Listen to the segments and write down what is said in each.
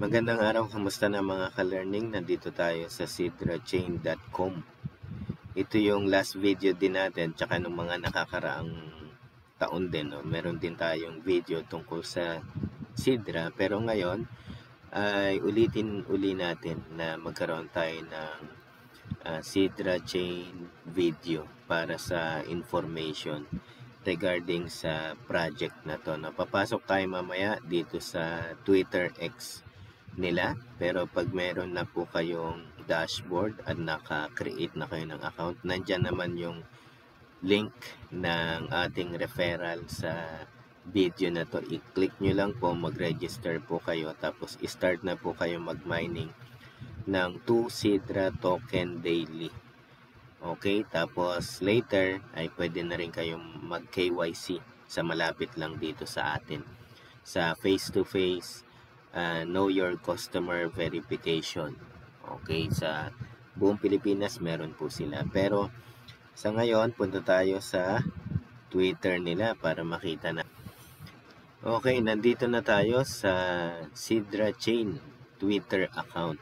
Magandang araw, kamusta na mga ka-learning? Nandito tayo sa sidrachain.com. Ito yung last video din natin, tsaka nung mga nakakaraang taon din. No? Meron din tayong video tungkol sa Sidra, pero ngayon ay ulitin natin na magkaroon tayo ng Sidrachain video para sa information regarding sa project na to. No? Papasok tayo mamaya dito sa Twitter X nila, pero pag meron na po kayong dashboard at naka-create na kayo ng account, nandyan naman yung link ng ating referral sa video na to. I-click nyo lang po, mag-register po kayo, tapos i-start na po kayo mag-mining ng 2 Sidra token daily. Okay, tapos later ay pwede na rin kayong mag-KYC sa malapit lang dito sa atin sa face-to-face know your customer verification. Okay, sa buong Pilipinas meron po sila. Pero sa ngayon, punta tayo sa Twitter nila para makita na. Okay, nandito na tayo sa Sidrachain Twitter account.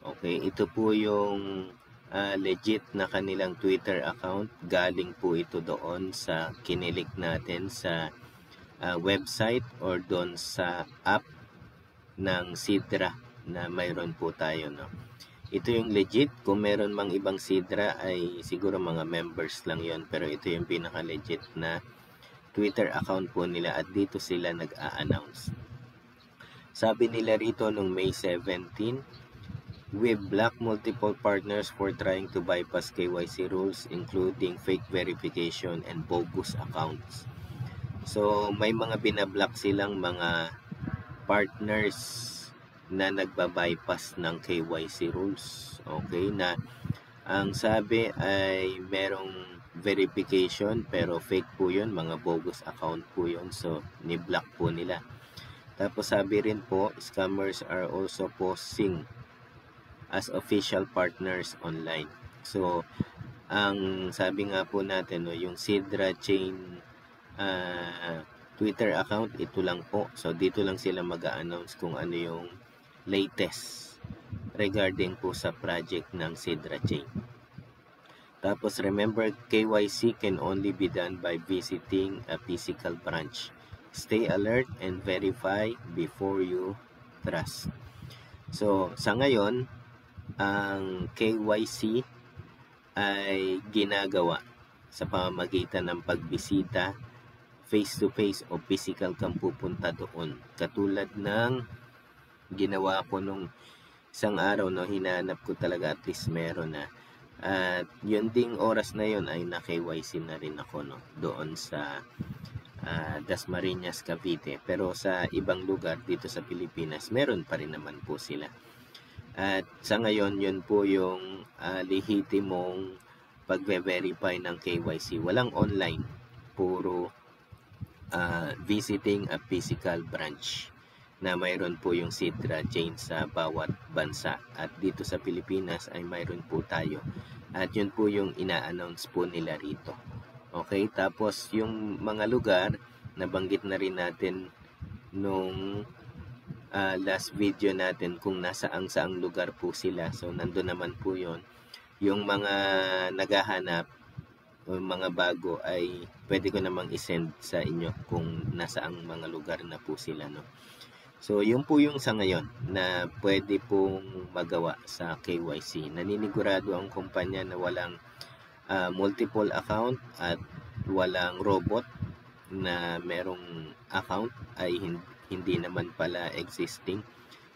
Okay, ito po yung legit na kanilang Twitter account. Galing po ito doon sa kinilik natin sa website or doon sa app ng Sidra na mayroon po tayo, no? Ito yung legit. Kung meron mang ibang Sidra ay siguro mga members lang yon, pero ito yung pinaka legit na Twitter account po nila at dito sila nag-a-announce. Sabi nila rito nung May 17, we block multiple partners for trying to bypass KYC rules including fake verification and bogus accounts. So may mga binablock silang mga partners na nagba-bypass ng KYC rules. Okay, na ang sabi ay merong verification pero fake po yun, mga bogus account po yun, so ni-block po nila. Tapos sabi rin po, scammers are also posing as official partners online. So ang sabi nga po natin, no, yung Sidrachain Twitter account, ito lang po. So dito lang sila mag-a-announce kung ano yung latest regarding po sa project ng Sidrachain. Tapos remember, KYC can only be done by visiting a physical branch. Stay alert and verify before you trust. So sa ngayon, ang KYC ay ginagawa sa pamamagitan ng pagbisita face-to-face o physical kang pupunta doon. Katulad ng ginawa ko nung isang araw, no, hinanap ko talaga at least meron na. At yun ding oras na yun ay na-KYC na rin ako, no, doon sa Dasmariñas, Cavite. Pero sa ibang lugar dito sa Pilipinas, meron pa rin naman po sila. At sa ngayon, yun po yung lehitimong pagve-verify ng KYC. Walang online, puro visiting a physical branch na mayroon po yung Sidrachain sa bawat bansa. At dito sa Pilipinas ay mayroon po tayo. At yun po yung ina-announce po nila rito. Okay, tapos yung mga lugar, nabanggit na rin natin nung last video natin kung nasaang lugar po sila. So nandun naman po yun. Yung mga naghahanap o mga bago ay pwede ko namang isend sa inyo kung nasaang mga lugar na po sila, no? So yun po yung sa ngayon na pwede pong magawa sa KYC. Naninigurado ang kumpanya na walang multiple account at walang robot na merong account ay hindi naman pala existing.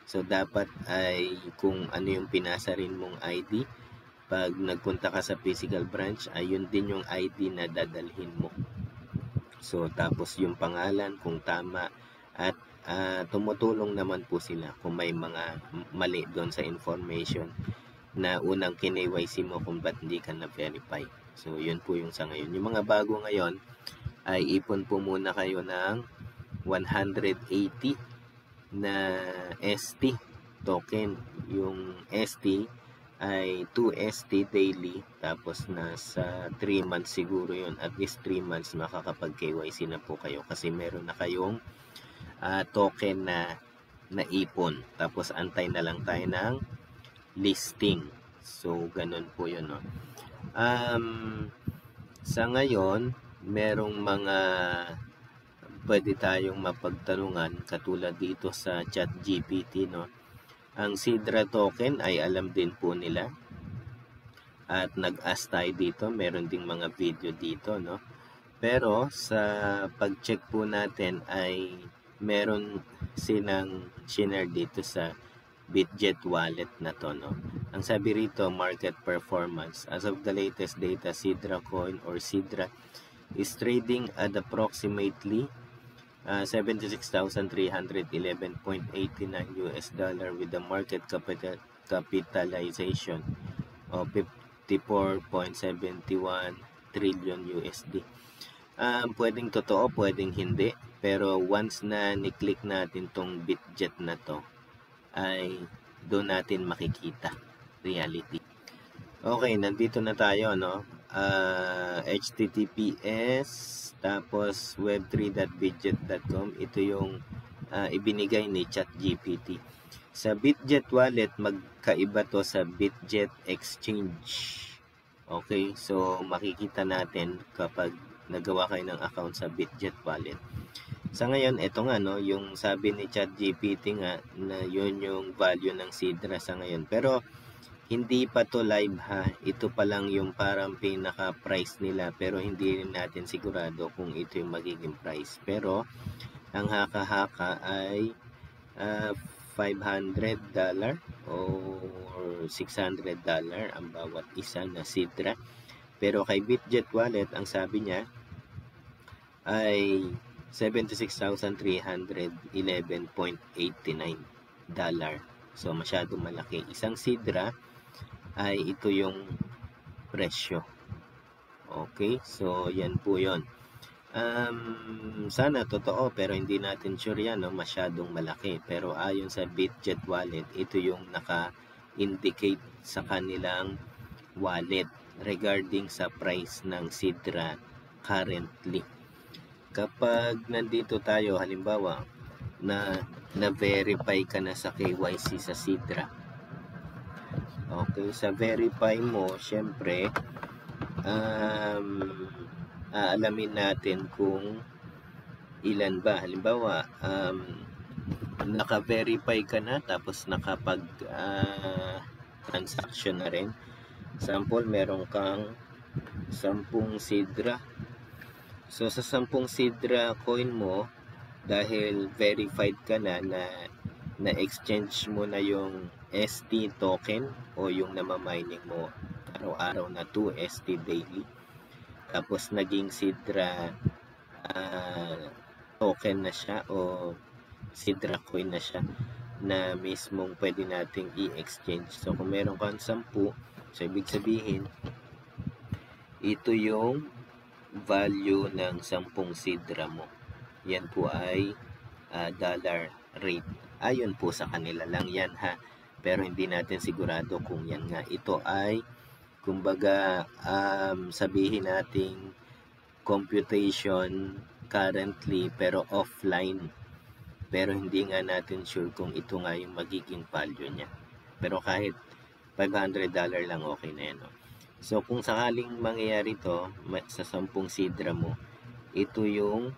So dapat ay kung ano yung pinasa rin mong ID, pag nagpunta ka sa physical branch, ayun din yung ID na dadalhin mo. So tapos yung pangalan kung tama, at tumutulong naman po sila kung may mga mali doon sa information na unang KYC mo kung ba't hindi ka na-verify. So yun po yung sa ngayon. Yung mga bago ngayon ay ipon po muna kayo ng 180 na ST token. Yung ST ay 2 ST daily, tapos nasa 3 months siguro yun, at least 3 months makakapag KYC na po kayo kasi meron na kayong token na naipon. Tapos antay na lang tayo ng listing. So, ganun po yun, no? Sa ngayon, merong mga pwede tayong mapagtanungan katulad dito sa ChatGPT, no? Ang Sidra token ay alam din po nila. At nag-ask tayo dito, meron ding mga video dito, no? Pero sa pag-check po natin ay meron silang share dito sa Bitget wallet na to, no? Ang sabi rito, market performance. As of the latest data, Sidra coin or Sidra is trading at approximately $76,311.89 with the market capitalization of 54.71 trillion USD. Pwedeng totoo, pwedeng hindi. Pero once na ni-click natin tong Bitget na to, ay doon natin makikita reality. Okay, nandito na tayo, no? HTTPS tapos web3.bitget.com. Ito yung ibinigay ni ChatGPT. Sa Bitget wallet, magkaiba to sa Bitget Exchange. Okay, so makikita natin kapag nagawa kayo ng account sa Bitget wallet. Sa ngayon, ito nga, no, yung sabi ni ChatGPT nga na yun yung value ng Sidra sa ngayon. Pero hindi pa to live, ha. Ito pa lang yung parang pinaka-price nila, pero hindi rin natin sigurado kung ito yung magiging price. Pero ang haka-haka ay $500 or $600 ang bawat isa na Sidra. Pero kay Bitget wallet, ang sabi niya ay $76,311.89. So masyado malaki. Isang Sidra ay ito yung presyo. Okay, so yan po yon. Sana totoo, pero hindi natin sure yan, no? Masyadong malaki. Pero ayon sa Bitget wallet, ito yung naka-indicate sa kanilang wallet regarding sa price ng Sidra currently. Kapag nandito tayo, halimbawa, na-verify ka na sa KYC sa Sidra. Okay, sa verify mo, syempre, aalamin natin kung ilan ba. Halimbawa, naka-verify ka na, tapos nakapag-transaction na rin. Sample, meron kang 10 Sidra. So, sa 10 Sidra coin mo, dahil verified ka na na-exchange mo na yung ST token o yung namamining mo araw-araw na 2 ST daily. Tapos, naging Sidra token na siya o Sidra coin na siya na mismong pwede nating i-exchange. So, kung meron kang 10, so ibig sabihin, ito yung value ng 10 Sidra mo. Yan po ay dollar rate. Ayon po sa kanila lang yan, ha. Pero hindi natin sigurado kung yan nga. Ito ay, kumbaga, sabihin nating computation currently pero offline. Pero hindi nga natin sure kung ito nga yung magiging value niya. Pero kahit $500 lang, okay na yan, no? So, kung sakaling mangyayari to sa 10 Sidra mo, ito yung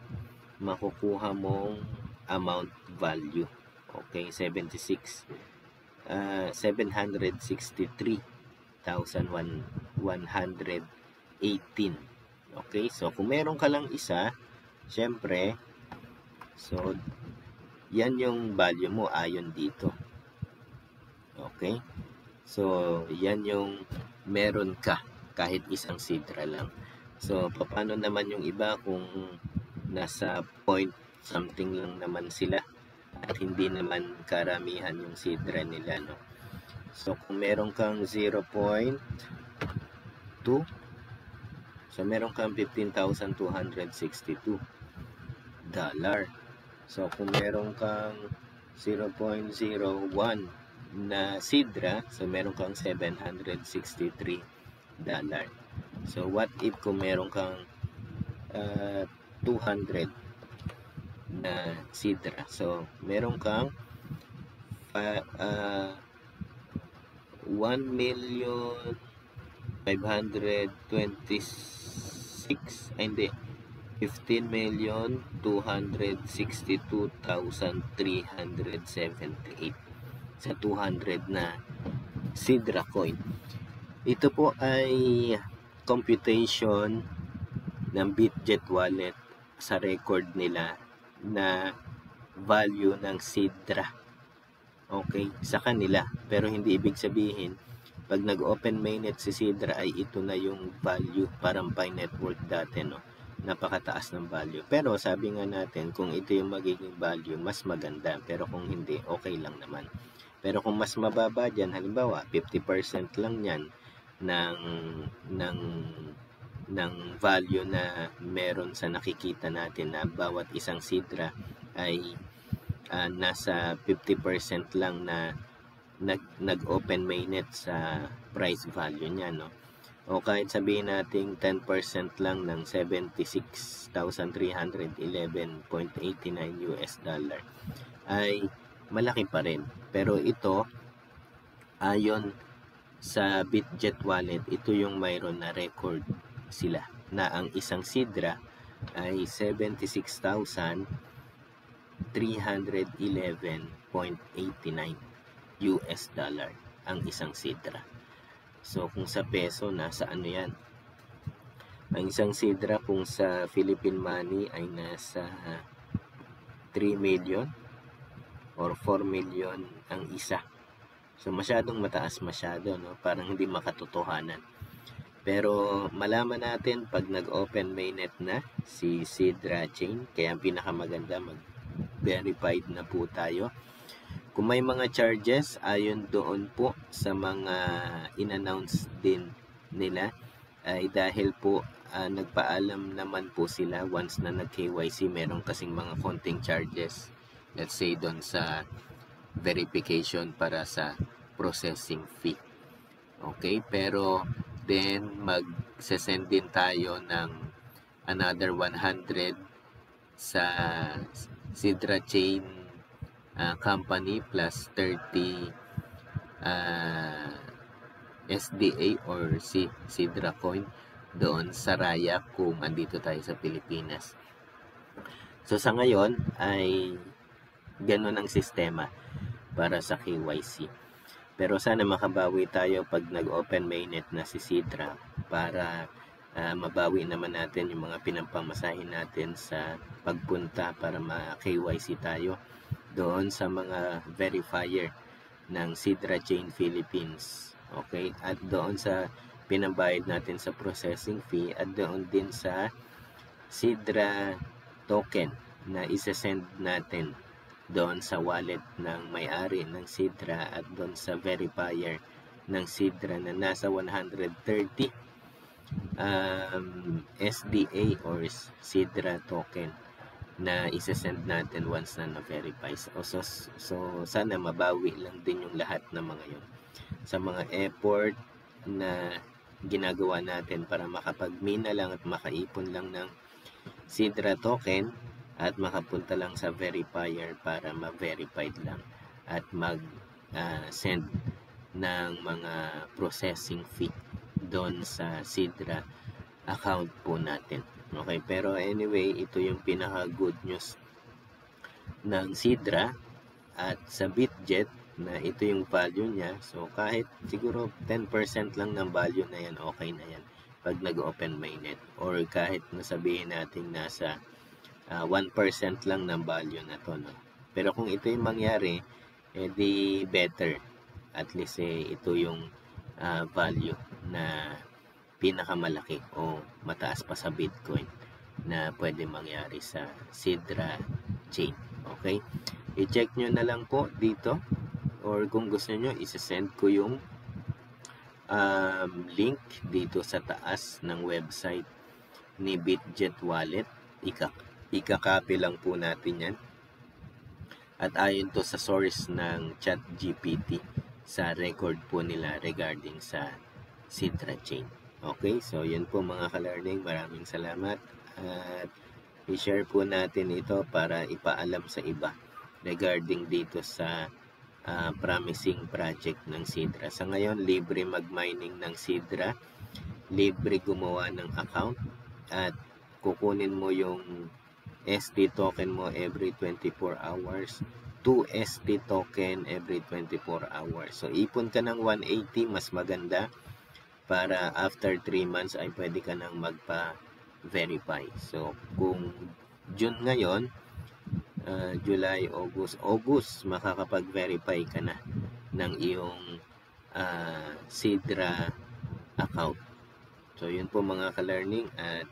makukuha mong amount value. Okay, 763,118. Okay, so kung meron ka lang isa, syempre, so, yan yung value mo ayon dito. Okay, so, yan yung meron ka kahit isang Sidra lang. So, paano naman yung iba kung nasa point something lang naman sila at hindi naman karamihan yung Sidra nila, no? So, kung meron kang 0.2, so meron kang $15,262. So, kung meron kang 0.01 na Sidra, so meron kang $763. So, what if kung meron kang 200 na Sidra? So, meron kang 1,526,000, hindi, 15,262,378 sa 200 na Sidra coin. Ito po ay computation ng Bitget wallet sa record nila na value ng Sidra. Okay, sa kanila. Pero hindi ibig sabihin pag nag-open mainnet si Sidra ay ito na yung value, parang Pi Network dati, no? Napakataas ng value. Pero sabi nga natin, kung ito yung magiging value, mas maganda. Pero kung hindi, okay lang naman. Pero kung mas mababa dyan, halimbawa, 50% lang yan ng value na meron sa nakikita natin na bawat isang Sidra ay nasa 50% lang na nag-open mainnet sa price value niya, no? O kahit sabihin natin 10% lang ng 76,311.89 US dollar ay malaki pa rin. Pero ito, ayon sa Bitget wallet, ito yung mayroon na record sila na ang isang Sidra ay 76,311.89 US dollar ang isang Sidra. So kung sa peso, nasa ano yan? Ang isang Sidra kung sa Philippine money ay nasa 3 million or 4 million ang isa. So masyadong mataas masyado, no? Parang hindi makatotohanan. Pero malaman natin pag nag-open mainnet na si Sidra Chain, kaya ang pinakamaganda mag-verified na po tayo. Kung may mga charges, ayon doon po sa mga in-announce din nila, ay dahil po nagpaalam naman po sila once na nag-KYC, meron kasing mga konting charges. Let's say doon sa verification para sa processing fee. Okay, pero then mag-send din tayo ng another 100 sa Sidra Chain company plus 30 SDA or Sidra coin doon sa Raya kung andito tayo sa Pilipinas. So sa ngayon ay ganun ang sistema para sa KYC. Pero sana makabawi tayo pag nag-open mainnet na si Sidra para mabawi naman natin yung mga pinampamasahin natin sa pagpunta para ma-KYC tayo doon sa mga verifier ng Sidra Chain Philippines. Okay? At doon sa pinambayad natin sa processing fee at doon din sa Sidra token na isa-send natin doon sa wallet ng may-ari ng Sidra at doon sa verifier ng Sidra na nasa 130 SDA or Sidra token na isa-send natin once na na-verify. So sana mabawi lang din yung lahat ng mga yun. Sa mga effort na ginagawa natin para makapag-mina lang at makaipon lang ng Sidra token at makapunta lang sa verifier para ma-verified lang at mag-send ng mga processing fee doon sa Sidra account po natin. Okay, pero anyway, ito yung pinaka-good news ng Sidra at sa Bitget na ito yung value niya. So kahit siguro 10% lang ng value na yan, okay na yan pag nag-open mainnet, or kahit nasabihin natin nasa 1% lang ng value na to, no? Pero kung ito yung mangyari, edi better. At least ito yung value na pinakamalaki o mataas pa sa Bitcoin na pwede mangyari sa Sidra Chain. Okay? I-check nyo na lang po dito, or kung gusto nyo, isa-send ko yung link dito sa taas ng website ni Bitget Wallet. Ika-copy lang po natin yan. At ayon to sa source ng ChatGPT sa record po nila regarding sa Sidra Chain. Okay, so yun po mga ka-learning. Maraming salamat. At i-share po natin ito para ipaalam sa iba regarding dito sa promising project ng Sidra. Sa ngayon, libre mag-mining ng Sidra, libre gumawa ng account, at kukunin mo yung ST token mo every 24 hours, 2 ST token every 24 hours. So, ipon ka ng 180, mas maganda para after 3 months ay pwede ka nang magpa-verify. So, kung June ngayon, July, August, makakapag-verify ka na ng iyong Sidra account. So, yun po mga ka-learning, at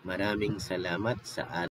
maraming salamat sa